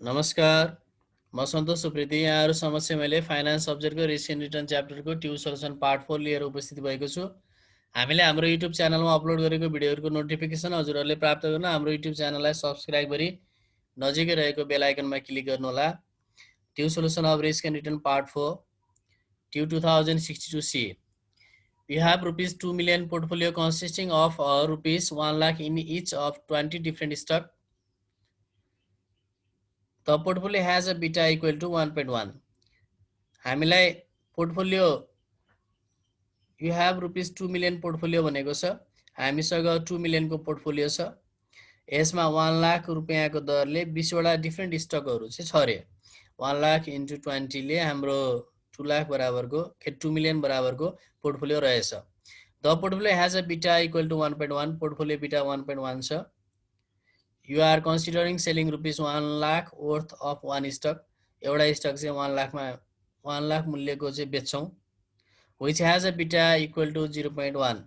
नमस्कार, म सन्तोष सुप्रेती। यहाँहरू समक्ष मैले फाइनान्स सब्जेक्टको रिस्क एन्ड रिटर्न च्याप्टरको ट्युब सोल्युसन पार्ट 4 लिएर उपस्थित भएको छु। हामीले हाम्रो युट्युब च्यानलमा अपलोड गरेको भिडियोहरूको नोटिफिकेसन हजुरहरूले प्राप्त गर्न हाम्रो युट्युब च्यानललाई सब्सक्राइब गरी नजिकै रहेको बेल आइकनमा क्लिक गर्नुहोला। Tube solution of risk and return part 4 tube 2062C। We have rupees 2 million portfolio consisting of rupees 1 lakh in each of 20 different stock. The portfolio has a beta equal to 1.1. हामीलाई portfolio you have rupees 2 million portfolio भनेको छ। हामीसँग 2 मिलियनको portfolio छ। यसमा 1 लाख रुपियाँको दरले 20 वटा different स्टकहरू चाहिँ छ रे। 1 लाख इन्टु 20 ले हाम्रो 2 लाख बराबरको 2 मिलियन बराबरको पोर्टफोलियो रहेछ। The portfolio has a beta equal to 1.1। Portfolio beta 1.1 छ। You are considering selling rupees 1 lakh worth of one stock. एउटा स्टक चाहिँ 1 लाख मूल्यको चाहिँ बेच्छौँ। which has a beta equal to 0.1।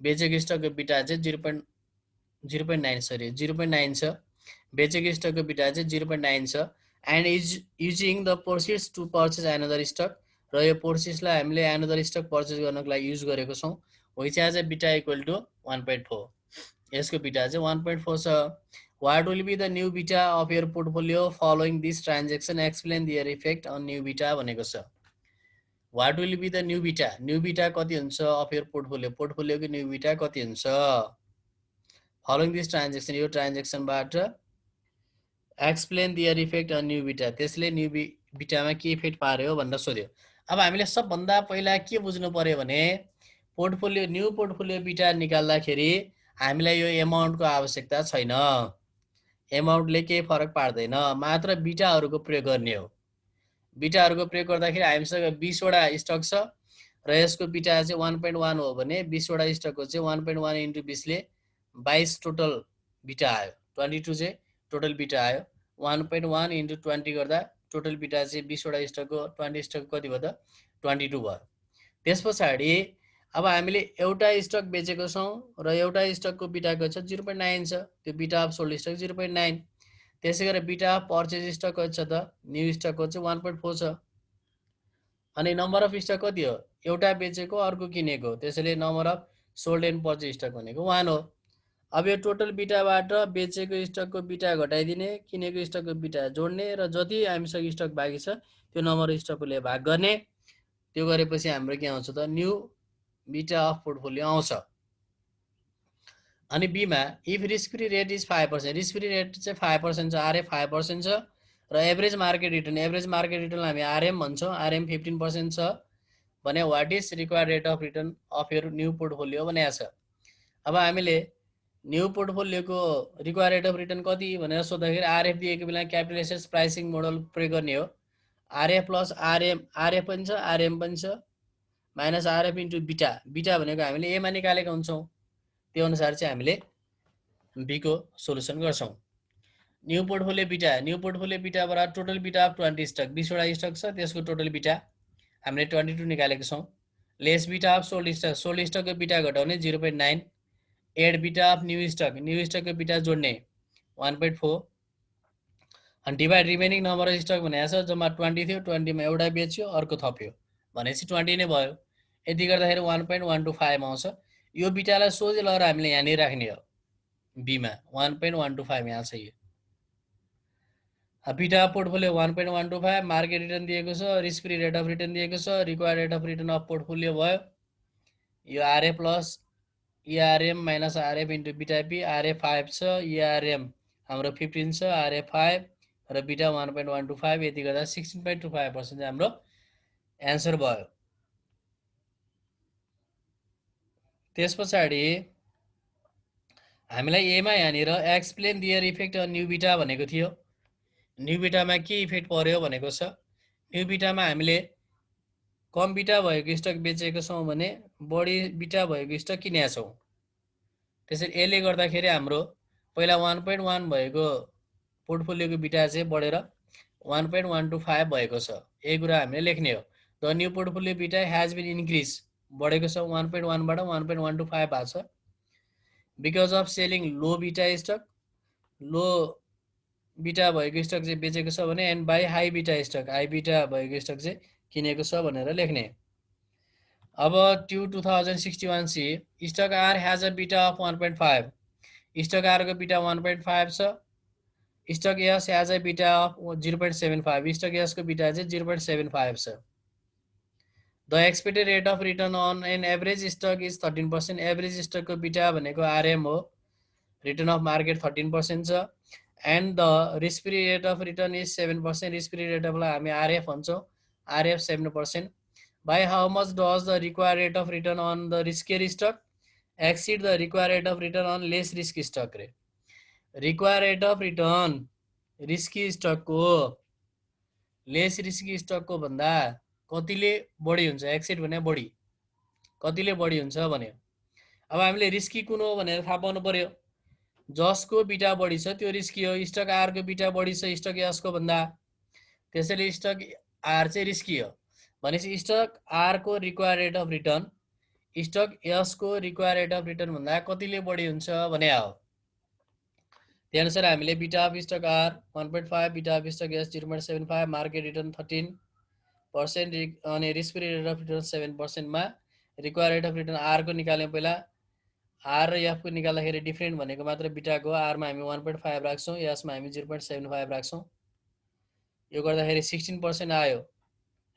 बेचेको स्टकको बिटा चाहिँ 0.9 सरी 0.9 छ। बेचेको स्टकको बिटा चाहिँ 0.9 छ। And is using the proceeds to purchase another stock. र यो प्रोसिड्सलाई हामीले एनदर स्टक पर्चेज गर्नको लागि युज गरेको छौँ। which has a beta equal to 1.4। यसको बिटा चाहिँ 1.4 छ। What will be the new beta of your portfolio following this transaction? Explain their effect on new beta भनेको छ। What will be the new beta? New beta कति हुन्छ of your portfolio? पोर्टफोलियोको new beta कति हुन्छ? Following this transaction, यो ट्रान्जेक्सनबाट explain their effect on new beta। त्यसले new betaमा के effect पार्यो भनेर सोध्यो। अब हामीले सबभन्दा पहिला के बुझ्नु पर्यो भने पोर्टफोलियो न्यू पोर्टफोलियो बिटा निकाल्दाखेरि हामीलाई यो एमाउन्टको आवश्यकता छैन। एमाउन्टले केही फरक पार्दैन, मात्र बिटाहरूको प्रयोग गर्ने हो। बिटाहरूको प्रयोग गर्दाखेरि हामीसँग 20 वटा स्टक छ र यसको बिटा चाहिँ 1.1 हो भने 20 वटा स्टकको चाहिँ 1.1 इन्टु 20 ले 22 टोटल बिटा आयो। 22 चाहिँ टोटल बिटा आयो। 1.1 इन्टु 20 गर्दा टोटल बिटा चाहिँ 20 वटा स्टकको 20 स्टक कति भयो त 22 भयो। त्यस पछाडि अब हामीले एउटा स्टक बेचेको छौँ र एउटा स्टकको बिटाको छ 0.9 छ। त्यो बिटा अफ सोल्ड स्टक 0.9। त्यसै गरेर बिटा अफ पर्चेज स्टक कति छ त न्यू स्टकको चाहिँ 1.4 छ। अनि नम्बर अफ स्टक कति हो? एउटा बेचेको अर्को किनेको, त्यसैले number of sold and purchase stock भनेको 1 हो। अब यो टोटल बिटाबाट बेचेको स्टकको बिटा घटाइदिने, किनेको स्टकको बिटा जोड्ने र जति हामीसँग स्टक बाँकी छ त्यो नम्बर स्टकले भाग गर्ने। त्यो गरेपछि हाम्रो के आउँछ त न्यू बिटा अफ पोर्टफोलियो आउँछ। अनि बीमा if risk free rate is 5%, risk free rate चाहिँ 5% छ, आरएफ 5% छ र एभरेज मार्केट रिटर्न हामी आरएम भन्छौँ, आरएम 15% छ भने what is required rate of return of your new portfolio भनेको छ। अब हामीले न्यू पोर्टफोलियोको रिक्वायर्ड रेट अफ रिटर्न कति भनेर सोद्धाखेरि आरएफ दिएको बेला क्यापिटल एसेट्स प्राइसिङ मोडल प्रयोग गर्ने हो। आरएफ प्लस आरएम, आरएफ पनि छ आरएम पनि छ, माइनस आरएफ इन्टु बिटा। बिटा भनेको हामीले एमा निकालेका हुन्छौँ, त्यो अनुसार चाहिँ हामीले बीको सोल्युसन गर्छौँ। न्यू पोर्टफोलियो बिटा बराबर टोटल बिटा अफ 20 स्टक, 20 वटा स्टक छ त्यसको टोटल बिटा हामीले 22 निकालेको छौँ। लेस बिटा अफ सोल्ड स्टकको बिटा घटाउने 0.9। एड बिटा अफ न्यू स्टकको बिटा जोड्ने 1.4 अनि divide remaining number of stock भनेको छ। जम्मा 20 थियो, 20 मा एउटा बेच्यो अर्को थप्यो भनेपछि 20 नै भयो। यति गर्दाखेरि 1.125 आउँछ। यो बिटालाई सोझै लगेर हामीले यहाँनिर राख्ने हो बीमा 1.125 यहाँ छ। यो बिटा पोर्टफोलियो 1.125, मार्केट रिटर्न दिएको छ, risk free rate of return दिएको छ, required rate of return of portfolio भयो। यो RF plus ERM minus RF into beta P. RF 5 छ, इआरएम हाम्रो 15 छ, आरएफ 5 र बिटा 1.125। यति गर्दा 16.25% हाम्रो एन्सर भयो। त्यस पछाडि हामीलाई एमा यहाँनिर explain their effect on new beta भनेको थियो। न्यू बिटामा के इफेक्ट पर्यो भनेको छ। न्यू बिटामा हामीले कम बिटा भएको स्टक बेचेको छौँ भने बढी बिटा भएको स्टक किनेका छौँ। त्यसैले यसले गर्दाखेरि हाम्रो पहिला 1.1 भएको पोर्टफोलियोको बिटा चाहिँ बढेर 1.125 भएको छ। यही कुरा हामीले लेख्ने हो। द न्यू पोर्टफोलियो बिटा हेज बिन इन्क्रिज, बढेको छ 1.1 बाट 1.125 भएको छ। बिकज अफ सेलिङ लो बिटा स्टक, लो बिटा भएको स्टक चाहिँ बेचेको छ भने and buy high beta stock, high beta भएको स्टक चाहिँ किनेको छ भनेर लेख्ने। अब TU 2061C stock R has a beta of 1.5, stock R को बीटा 1.5 छ, stock S has a beta of 0.75, stock S को बीटा चाहिँ 0.75 छ। The expected rate of return on an average stock is 13%, average stock को beta भनेको RM हो, return of market 13% छ, and the risk free rate of return is 7%, risk free rate अफलाई हामी RF भन्छौँ, RF 7%। By how much does the required rate of return on the riskier stock exceed the required rate of return on less risky stock रे? Required rate of return risky stock को less risky stock को भन्दा कतिले बढी हुन्छ? Acid भने बढी, कतिले बढी हुन्छ भने अब हामीले रिस्की कुन हो भनेर थाहा पाउनु पर्यो। जसको बिटा बढी छ त्यो रिस्की हो, स्टक आर को बिटा बढी छ स्टक एस को भन्दा, त्यसैले स्टक आर चाहिँ रिस्की हो। भनेपछि स्टक आर को require rate of return stock S को रिक्वायर रेट अफ रिटर्न भन्दा कतिले बढी हुन्छ भने हो। त्यही अनुसार हामीले बिटा of stock R 1.5, beta of stock S 0.75, market return 13% अनि risk free rate of return 7% मा require rate of return R को निकाल्यौँ। पहिला आर र एफ को निकाल्दाखेरि डिफ्रेन्ट भनेको मात्र बिटाको, आरमा हामी 1.5 राख्छौँ, एसमा हामी 0.75 राख्छौँ। यो गर्दाखेरि 16% आयो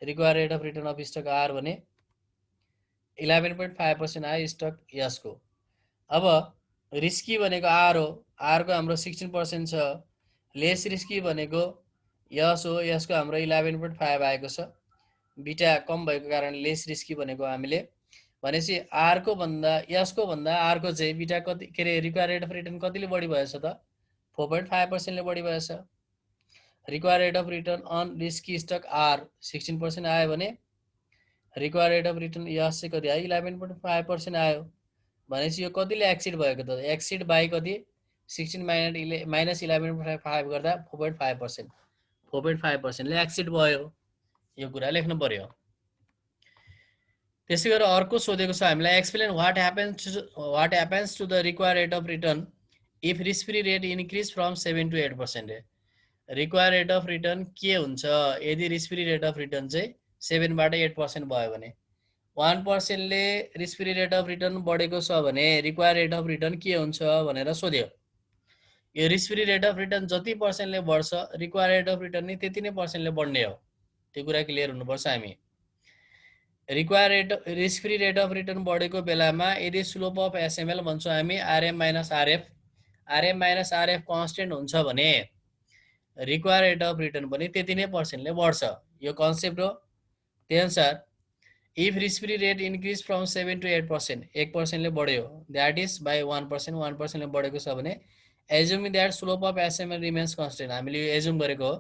require rate of return of stock R भने 11.5% आयो स्टक एस को। अब रिस्की भनेको आर हो, आर को हाम्रो 16% छ, लेस रिस्की भनेको एस हो, एस को हाम्रो 11.5 आएको छ, बिटा कम भएको कारण लेस रिस्की भनेको हामीले। भनेपछि आर को भन्दा एस को भन्दा आर को चाहिँ बिटा कति के अरे रिक्वायर रेट अफ रिटर्न कतिले बढी भएछ त? 4.5% ले बढी भएछ। Require rate of return on risky stock R 16% आयो भने require rate of return S चाहिँ कति आयो? 11.5% आयो। भनेपछि यो कतिले एक्सिड भएको त? एक्सिड बाई कति? 16 माइनस 11.5 गर्दा 4.5%, 4.5% ले एक्सिड भयो। यो कुरा लेख्नु पर्यो। त्यसै गरेर अर्को सोधेको छ हामीलाई, explain what happens to the require rate of return if risk free rate increase from 7 to 8%। Require rate of return के हुन्छ यदि risk free rate of return चाहिँ 7 बाट 8% भयो भने? 1% ले risk free rate of return बढेको छ भने रिक्वायर रेट अफ रिटर्न के हुन्छ भनेर सोध्यो। यो risk free rate of return जति पर्सेन्टले बढ्छ रिक्वायर रेट अफ रिटर्न नि त्यति नै पर्सेन्टले बढ्ने हो। त्यो कुरा क्लियर हुनुपर्छ हामी। Require rate risk free rate of return बढेको बेलामा यदि स्लोप अफ एसएमएल भन्छौँ हामी RM minus RF, RM minus RF constant हुन्छ भने रिक्वायर रेट अफ रिटर्न पनि त्यति नै पर्सेन्टले बढ्छ। यो कन्सेप्ट हो। त्यही अनुसार if risk free rate increase from 7 to 8%, 1% ले बढ्यो, द्याट इज बाई 1%, 1% ले बढेको छ भने assuming that slope of SML remains constant, हामीले यो एज्युम गरेको हो।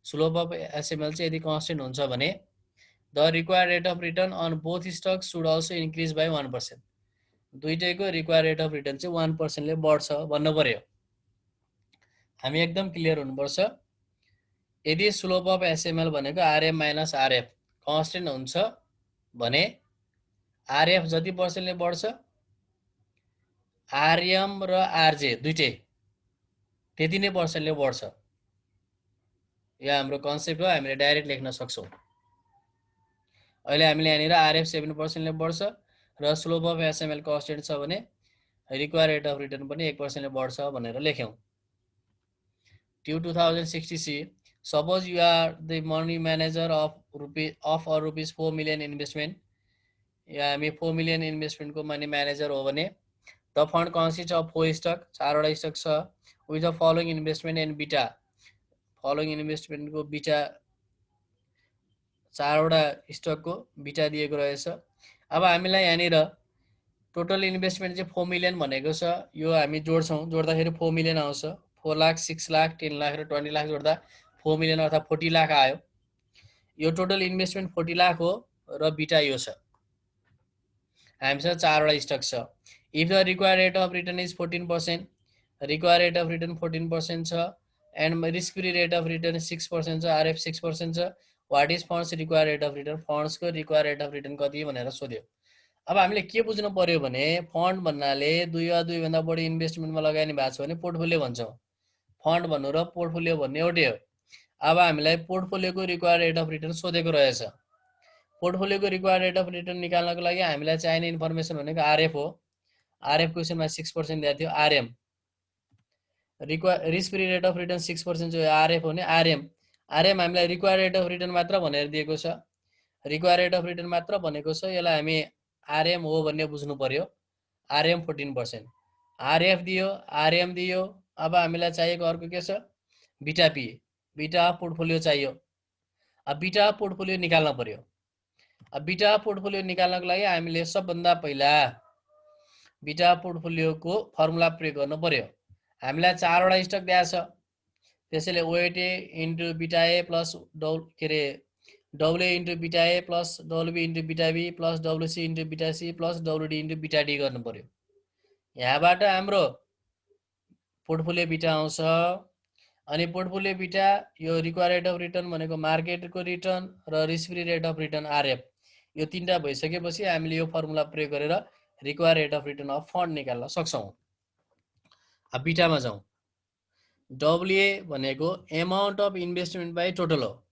स्लोप अफ एसएमएल चाहिँ यदि कन्स्टेन्ट हुन्छ भने the require rate of return on both stock should also increase by 1%, दुईटैको रिक्वायर रेट अफ रिटर्न चाहिँ 1% ले बढ्छ भन्नु पर्यो। हामी एकदम क्लियर हुनुपर्छ। यदि स्लोप अफ एसएमएल भनेको आरएम माइनस आरएफ कन्स्टेन्ट हुन्छ भने आरएफ जति पर्सेन्टले बढ्छ आरएम र आरजे दुईटै त्यति नै पर्सेन्टले बढ्छ। यो हाम्रो कन्सेप्ट हो, हामीले डाइरेक्ट लेख्न सक्छौँ। अहिले हामीले यहाँनिर आरएफ 7% ले बढ्छ र स्लोप अफ एसएमएल कन्स्टेन्ट छ भने रिक्वायर रेट अफ रिटर्न पनि 1% ले बढ्छ भनेर लेख्यौँ। ट्यू 2060C suppose you are the money manager of rupees 4 million investment, या हामी 4 million इन्भेस्टमेन्टको मनी म्यानेजर हो भने the fund consist of 4 stock, 4वटा स्टक छ, with the following investment and beta, following इन्भेस्टमेन्टको बिटा 4वटा स्टकको बिटा दिएको रहेछ। अब हामीलाई यहाँनिर टोटल इन्भेस्टमेन्ट चाहिँ 4 million भनेको छ, यो हामी जोड्छौँ, जोड्दाखेरि 4 million आउँछ। 4 लाख, 6 लाख, 10 लाख र 20 लाख जोड्दा 4 million अर्थात् 40 लाख आयो। यो टोटल इन्भेस्टमेन्ट 40 लाख हो र बिटा यो छ। हामीसँग 4वटा स्टक छ। If the require rate of return is 14%, require rate of return 14% छ and risk free rate of return 6% छ, आरएफ 6% छ, what is funds require rate of return, फन्ड्सको रिक्वायर रेट अफ रिटर्न कति भनेर सोध्यो। अब हामीले के बुझ्नु पर्यो भने फन्ड भन्नाले 2 वा 2 भन्दा बढी इन्भेस्टमेन्टमा लगानी भएको छ भने पोर्टफोलियो भन्छौँ। फन्ड भन्नु र पोर्टफोलियो भन्ने एउटै हो। अब हामीलाई पोर्टफोलियोको रिक्वायर्ड रेट अफ रिटर्न सोधेको रहेछ। पोर्टफोलियोको रिक्वायर्ड रेट अफ रिटर्न निकाल्नको लागि हामीलाई चाहिने इन्फर्मेसन भनेको आरएफ हो। आरएफ क्वेसनमा 6% दिएको थियो। RM risk free rate of return 6% जो आरएफ हो नि आरएम हामीलाई रिक्वायर्ड रेट अफ रिटर्न मात्र भनेर दिएको छ। रिक्वायर्ड रेट अफ रिटर्न मात्र भनेको छ, यसलाई हामी आरएम हो भन्ने बुझ्नु पर्यो। आरएम 14%, आरएफ दियो, आरएम दियो। अब हामीलाई चाहिएको अर्को के छ, बिटा पी, बिटा अफ पोर्टफोलियो चाहियो। अब बिटा अफ पोर्टफोलियो निकाल्न पर्यो। अब बिटा अफ पोर्टफोलियो निकाल्नको लागि हामीले सबभन्दा पहिला बिटा अफ पोर्टफोलियोको फर्मुला प्रयोग गर्नु पर्यो। हामीलाई 4 वटा स्टक दिएको छ, त्यसैले ओएटी इन्टु बिटा ए प्लस डब्लुए इन्टु बिटा ए प्लस डब्लुबी इन्टु बिटा बी प्लस डब्लुसी इन्टु बिटा सी प्लस डब्लुडी इन्टु बिटा डी गर्नु पर्यो। यहाँबाट हाम्रो पोर्टफोलियो बिटा आउँछ। अनि पोर्टफोलियो बिटा यो रिक्वायर्ड रेट अफ रिटर्न भनेको मार्केटको रिटर्न र risk free rate of return RF, यो तीनटा भइसकेपछि हामीले यो फर्मुला प्रयोग गरेर required rate of return of fund निकाल्न सक्छौँ। अब बिटामा जाउँ। डब्लुए भनेको amount of investment by total हो।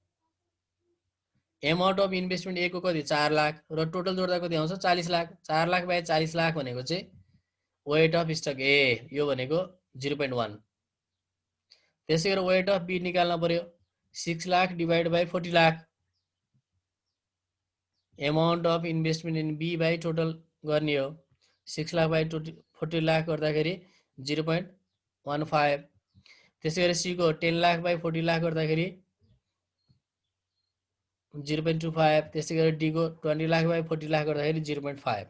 एमाउन्ट अफ इन्भेस्टमेन्ट ए को कति 4 लाख र टोटल जोड्दा कति आउँछ 40 लाख। 4 लाख बाई 40 लाख भनेको चाहिँ वेट अफ स्टक ए, यो भनेको 0.1। त्यसै गरी वेट अफ बी निकाल्न पर्यो। 6 lakh divide by 40 lakh, amount of investment in B by total गर्ने हो। 6 लाख बाई 40 लाख गर्दाखेरि 0.15। त्यसै गरी सी को 10 लाख बाई 40 लाख गर्दाखेरि 0.25। त्यसै गरी डी को 20 लाख बाई 40 लाख गर्दाखेरि 0.5।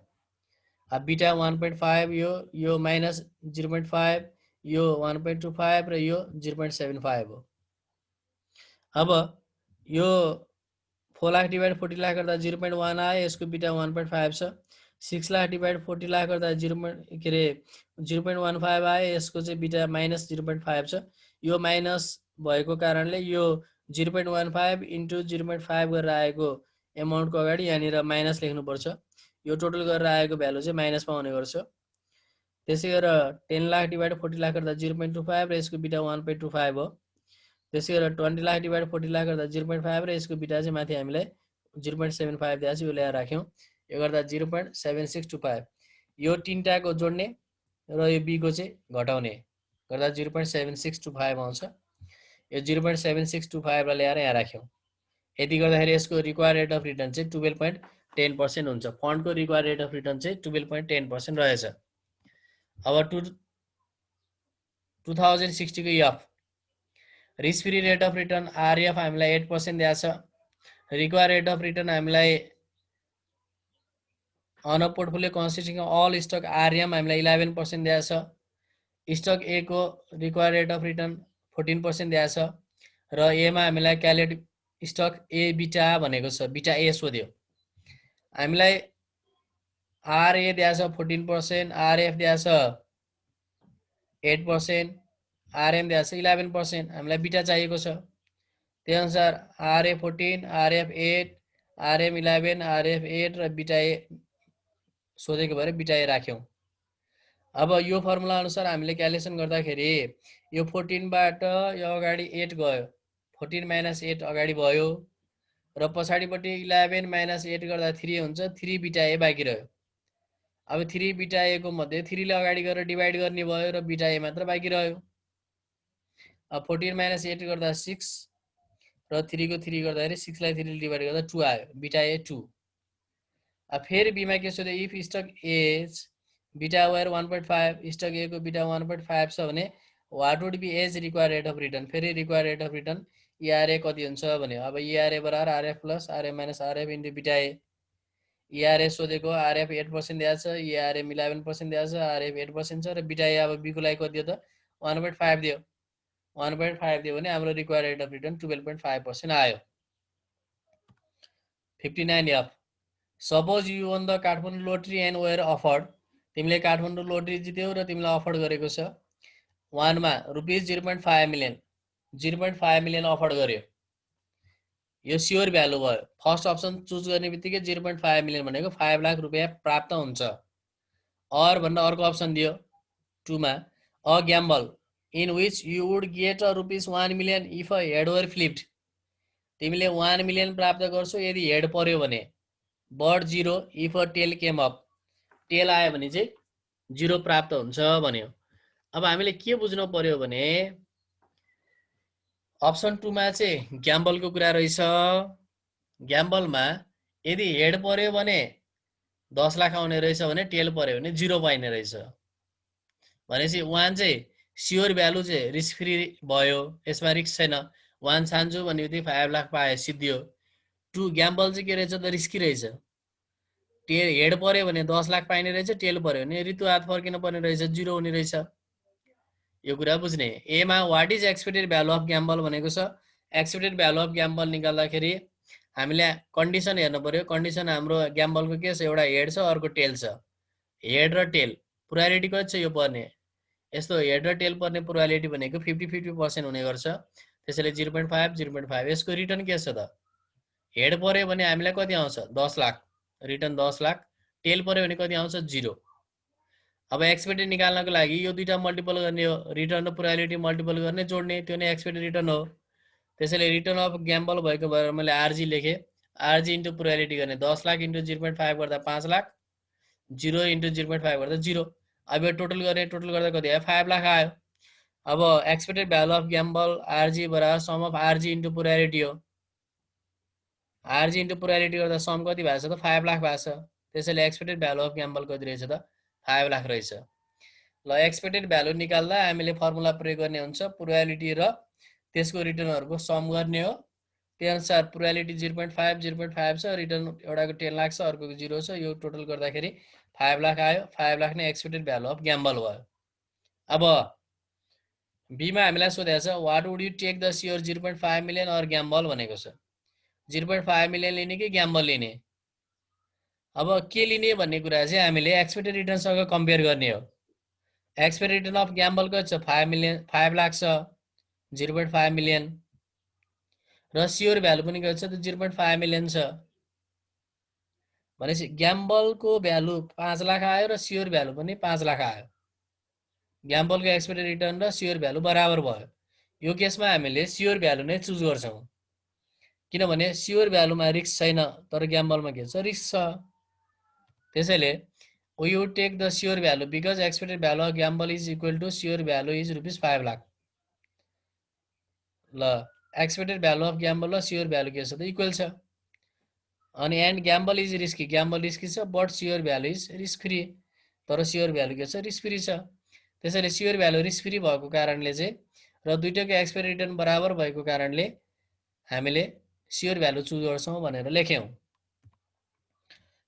अब बिटा 1.5, यो माइनस 0.5, यो 1.25 र यो 0.75 हो। अब यो 4 लाख डिवाइड 40 लाख गर्दा 0.1 आयो, यसको बिटा 1.5 छ। 6 लाख डिवाइड 40 लाख गर्दा 0.15 आयो, यसको चाहिँ बिटा माइनस 0.5 छ। यो माइनस भएको कारणले यो 0.15 इन्टु 0.5 गरेर आएको एमाउन्टको अगाडि यहाँनिर माइनस लेख्नुपर्छ। यो टोटल गरेर आएको भ्यालु चाहिँ माइनसमा आउने गर्छ। त्यसै गरेर 10 लाख डिवाइड 40 लाख गर्दा 0.25 र यसको बिटा 1.25 हो। त्यसै गरेर 20 लाख डिवाइड 40 लाख गर्दा 0.5 र यसको बिटा चाहिँ माथि हामीलाई 0.75 दिएको छ, यो ल्याएर राख्यौँ। यो गर्दा 0.7625, यो तीनटाको जोड्ने र यो बी को चाहिँ घटाउने गर्दा 0.7625 आउँछ। यो 0.7625 लाई ल्याएर यहाँ राख्यौँ। यति गर्दाखेरि यसको रिक्वायर्ड रेट अफ रिटर्न चाहिँ 12.10% हुन्छ। फन्डको रिक्वायर्ड रेट अफ रिटर्न चाहिँ 12.10% रहेछ। अब 2060 को F risk free rate of return RF हामीलाई 8% दिएको छ। रिक्वायर्ड रेट अफ रिटर्न हामीलाई on a portfolio consisting of all stock RM हामीलाई 11% दिएको छ। स्टक ए को रिक्वायर्ड रेट अफ रिटर्न 14% दिएको छ र एमा हामीलाई क्यालकुलेट स्टक ए बिटा भनेको छ, बिटा ए सोध्यो। हामीलाई आरए दिएको छ 14%, आरएफ दिएको छ 8%, आरएम दिएको छ 11%। हामीलाई बिटा चाहिएको छ, त्यही अनुसार आरए 14, आरएफ 8, आरएम 11, आरएफ 8 र बिटा ए सोधेको भएर बिटा ए राख्यौँ। अब यो फर्मुला अनुसार हामीले क्यालकुलेसन गर्दाखेरि यो 14 बाट यो अगाडि 8 गयो, 14 माइनस 8 अगाडि भयो र पछाडिपट्टि 11 माइनस 8 गर्दा 3 हुन्छ। 3 बिटा ए बाँकी रह्यो। अब 3 बिटा ए को मध्ये 3 ले अगाडि गरेर डिवाइड गर्ने भयो र बिटा ए मात्र बाँकी रह्यो। अब 14 माइनस 8 गर्दा 6 र 3 को 3 गर्दाखेरि 6 लाई 3 ले डिवाइड गर्दा 2 आयो, बिटा ए 2। अब फेरि बीमा के सोध्यो, if stock A's beta were 1.5, stock A को बिटा 1.5 छ भने what would be A's required rate of return. फेरि रिक्वायर्ड रेट अफ रिटर्न इआरए कति हुन्छ भन्यो। अब इआरए बराबर RF plus RF minus RF into beta A. इआरए सोधेको आरएफ 8% दिएको छ, इआरए 11% दिएको छ, आरएफ 8% छ र बिटा ए अब बी को लागि कति दियो त 1.5 दियो। 1.5 दियो भने हाम्रो रिक्वायर्ड रेट अफ रिटर्न 12.5% आयो। 59 if suppose you won the Kathmandu lottery and were offered. तिमीले काठमाडौँ लोटरी जित्यौ र तिमीलाई अफर्ड गरेको छ 1 मा रुपिस 0.5 मिलियन, 0.5 मिलियन अफर्ड गर्यो। यो स्योर भ्यालु भयो। फर्स्ट अप्सन चुज गर्ने बित्तिकै 0.5 मिलियन भनेको 5 लाख रुपियाँ प्राप्त हुन्छ। अर भनेर अर्को अप्सन दियो 2 मा a gamble in which you would get a rupees 1 million if a head were flipped. तिमीले 1 million प्राप्त गर्छौ यदि हेड पर्यो भने, but 0 if a tail came up. Tail आयो भने चाहिँ 0 प्राप्त हुन्छ भन्यो। अब हामीले के बुझ्नु पर्यो भने अप्सन 2 मा चाहिँ ग्याम्बलको कुरा रहेछ। ग्याम्बलमा यदि हेड पर्यो भने 10 लाख आउने रहेछ भने टेल पर्यो भने 0 पाइने रहेछ। भनेपछि 1 चाहिँ स्योर भ्यालु चाहिँ रिस्क फ्री भयो, यसमा रिस्क छैन। 1 छान्छु भनेपछि 5 लाख पाए सिद्धियो। 2 ग्याम्बल चाहिँ के रहेछ त रिस्की रहेछ। टेल हेड पर्यो भने 10 लाख पाइने रहेछ, टेल पर्यो भने ऋतु हात फर्किन पर्ने रहेछ, 0 हुने रहेछ। यो कुरा बुझ्ने। एमा what is expected value of gamble भनेको छ। एक्सपेक्टेड भ्यालु अफ ग्याम्बल निकाल्दाखेरि हामीले कन्डिसन हेर्नु पर्यो। कन्डिसन हाम्रो ग्याम्बलको के छ, एउटा हेड छ अर्को टेल छ। हेड र टेल प्रोबेबिलिटी कति छ यो पर्ने, यस्तो हेड र टेल पर्ने प्रोबेबिलिटी भनेको 50-50% हुने गर्छ। त्यसैले 0.5 0.5। यसको रिटर्न के छ त, हेड पर्यो भने हामीलाई कति आउँछ 10 लाख, रिटर्न 10 लाख। टेल पर्यो भने कति आउँछ 0। अब एक्सपेक्टेड निकाल्नको लागि यो दुईटा मल्टिपल गर्ने हो, रिटर्न र प्रोबेबिलिटी मल्टिपल गर्ने जोड्ने, त्यो नै एक्सपेक्टेड रिटर्न हो। त्यसैले रिटर्न अफ ग्याम्बल भएको भएर मैले आरजी लेखेँ। आरजी इन्टु प्रोबेबिलिटी गर्ने 10 लाख इन्टु 0.5 गर्दा 5 लाख, 0 इन्टु 0.5 गर्दा 0। अब यो टोटल गर्ने, टोटल गर्दा कति आयो 5 लाख आयो। अब expected value of gamble RG बराबर sum of RG into probability हो। आरजी इन्टु प्रोबेबिलिटी गर्दा सम कति भएको छ त 5 लाख भएको छ। त्यसैले एक्सपेक्टेड भ्यालु अफ ग्याम्बल कति रहेछ त 5 लाख रहेछ। ल एक्सपेक्टेड भ्यालु निकाल्दा हामीले फर्मुला प्रयोग गर्ने हुन्छ, प्रोबेबिलिटी र त्यसको रिटर्नहरुको सम गर्ने हो। त्यही अनुसार प्रोबेबिलिटी 0.5 0.5 छ, रिटर्न एउटाको 10 लाख छ अर्कोको 0 छ। यो टोटल गर्दाखेरि 5 लाख आयो। 5 लाख नै एक्सपेक्टेड भ्यालु अफ ग्याम्बल भयो। अब बी मा हामीलाई सोधेको छ what would you take the sure 0.5 million or gamble भनेको छ। 0.5 मिलियन लिने कि ग्याम्बल लिने। अब के लिने भन्ने कुरा चाहिँ हामीले एक्सपेक्टेड रिटर्न सँग कम्पेयर गर्ने हो। एक्सपेक्टेड रिटर्न अफ ग्याम्बल कति छ 5 लाख छ 0.5 मिलियन, र स्योर भ्यालु पनि कति छ त 0.5 मिलियन छ। भनेपछि ग्याम्बलको भ्यालु 5 लाख आयो र स्योर भ्यालु पनि 5 लाख आयो। ग्याम्बलको एक्सपेक्टेड रिटर्न र स्योर भ्यालु बराबर भयो। यो केसमा हामीले स्योर भ्यालु नै चुज गर्छौं, किनभने स्योर भ्यालुमा रिस्क छैन तर ग्याम्बलमा के छ रिस्क छ। त्यसैले we would take the sure value because expected value of gamble is equal to sure value is rupees 5 lakh. ल एक्सपेक्टेड भ्यालु अफ ग्याम्बल र स्योर भ्यालु के छ त इक्वल छ। अनि and gamble is risky, gamble risky छ but sure value is risk free, तर sure value के छ रिस्क फ्री छ। त्यसैले स्योर भ्यालु रिस्क फ्री भएको कारणले चाहिँ र दुईटैको एक्सपेक्टेड रिटर्न बराबर भएको कारणले हामीले स्योर भ्यालु चुज गर्छौं भनेर लेख्यौं।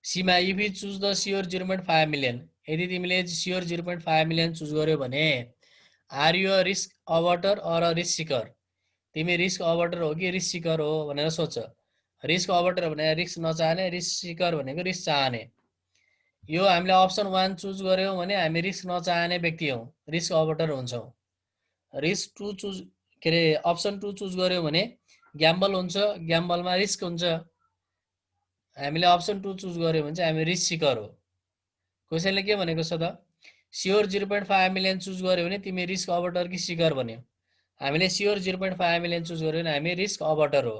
Sima if you choose the sure 0.5 million, यदि तिमीले स्योर 0.5 मिलियन चुज गर्यो भने are you a risk averter or a risk seeker, तिमी रिस्क अभर्टर हो कि रिस्क सिकर हो भनेर सोच। रिस्क अभर्टर भने रिस्क नचाहने, रिस्क सिकर भनेको रिस्क चाहने। यो हामीले अप्सन 1 चुज गर्यौं भने हामी रिस्क नचाहने व्यक्ति हौं, रिस्क अभर्टर हुन्छौं। रिस्क 2 चुज के रे अप्सन 2 चुज गर्यौं भने ग्याम्बल हुन्छ, ग्याम्बलमा रिस्क हुन्छ। हामीले अप्सन 2 चुज गर्यौं भने चाहिँ हामी रिस्क सिकर हो। क्वेशनले के भनेको छ त स्योर 0.5 मिलियन चुज गर्यो भने तिमी रिस्क अभर्टर कि सिकर भन्यो। हामीले स्योर 0.5 मिलियन चुज गर्यो भने हामी रिस्क अभर्टर हो।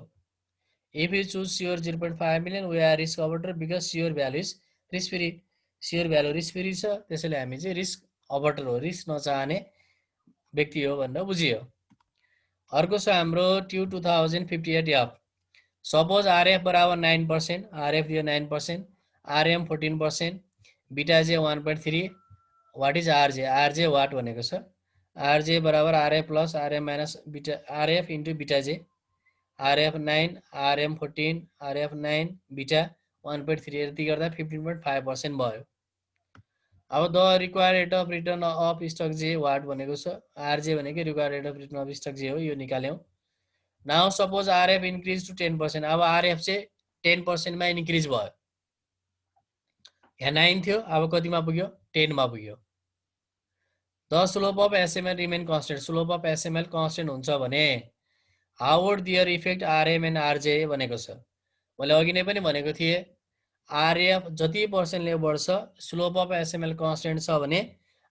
If you choose sure 0.5 million we are risk averter because sure value is risk free, sure value risk free छ। त्यसैले हामी चाहिँ रिस्क अभर्टर हो, रिस्क नचाहने व्यक्ति हो भनेर बुझियो। अर्को छ हाम्रो ट्यु 2058 एफ। सपोज आरएफ बराबर 9%, आरएफ दियो 9%, RM 14%, beta J 1.3, what is RJ, RJ what भनेको छ। आरजे बराबर RF plus RM minus beta, RF into beta J, RF 9, RM 14, RF 9, beta 1.3 यति गर्दा 15.5% भयो। अब the required rate of return of stock J what भनेको छ। RJ भनेको required rate of return of stock J हो, यो निकाल्यौं। Now suppose RF increase to 10%, अब आरएफ चाहिँ 10% मा इन्क्रिज भयो। यहाँ 9 थियो, अब कतिमा पुग्यो 10 मा पुग्यो। The slope of SML remain constant, slope of SML constant हुन्छ भने how would their effect RM and RJ भनेको छ। मैले अघि नै पनि भनेको थिएँ आरएफ जति पर्सेन्टले बढ्छ, स्लोप अफ एसएमएल कन्स्टेन्ट छ भने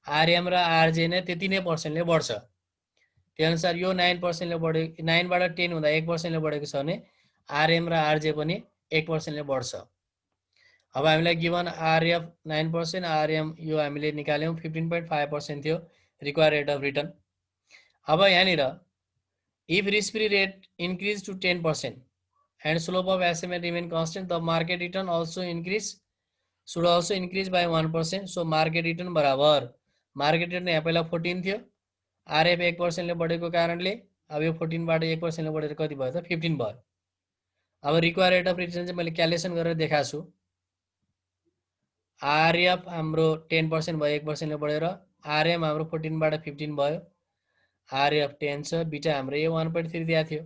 आरएम र आरजे नै त्यति नै पर्सेन्टले बढ्छ। त्यही अनुसार यो 9% ले बढ्यो, 9 बाट 10 हुँदा 1% ले बढेको छ भने आरएम र आरजे पनि 1% ले बढ्छ। अब हामीलाई गिभन आरएफ 9%, आरएम यो हामीले निकाल्यौं 15.5% थियो रिक्वायर्ड रेट अफ रिटर्न। अब यहाँनिर if risk free rate increase to 10% and slope of SMA remain constant, the market return also should also increase by 1%. So market return बराबर market return यहाँ पहिला 14 थियो, RF 1% ले बढेको कारणले अब यो 14 बाट 1% ले बढेर कति भयो त 15 भयो। अब रिक्वायर्ड रेट अफ रिटर्न चाहिँ मैले क्यालकुलेसन गरेर देखाएको छु। आरएफ हाम्रो 10% भयो 1% ले बढेर, आरएम हाम्रो 14 बाट 15 भयो, आरएफ 10 छ, बीटा हाम्रो ए 1.3 दिएको थियो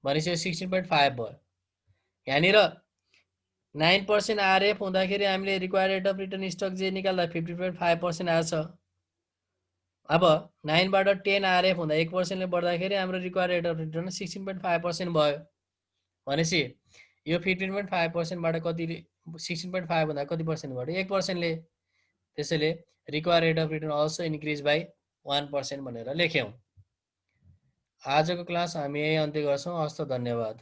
भनेपछि यो 16.5 भयो। यहाँनिर 9% आरएफ हुँदाखेरि हामीले required rate of return stock जे निकाल्दा 15.5% आछ। अब 9 बाट 10 आरएफ हुँदा 1% ले बढ्दाखेरि हाम्रो रिक्वायर्ड रेट अफ रिटर्न 16.5% भयो भनेपछि यो 15.5% बाट कति 16.5 भन्दा कति पर्सेन्ट बढ्यो 1% ले। त्यसैले required rate of return also increase by 1% भनेर लेख्यौं। आजको क्लास हामी यही अन्त्य गर्छौं। हस्त, धन्यवाद।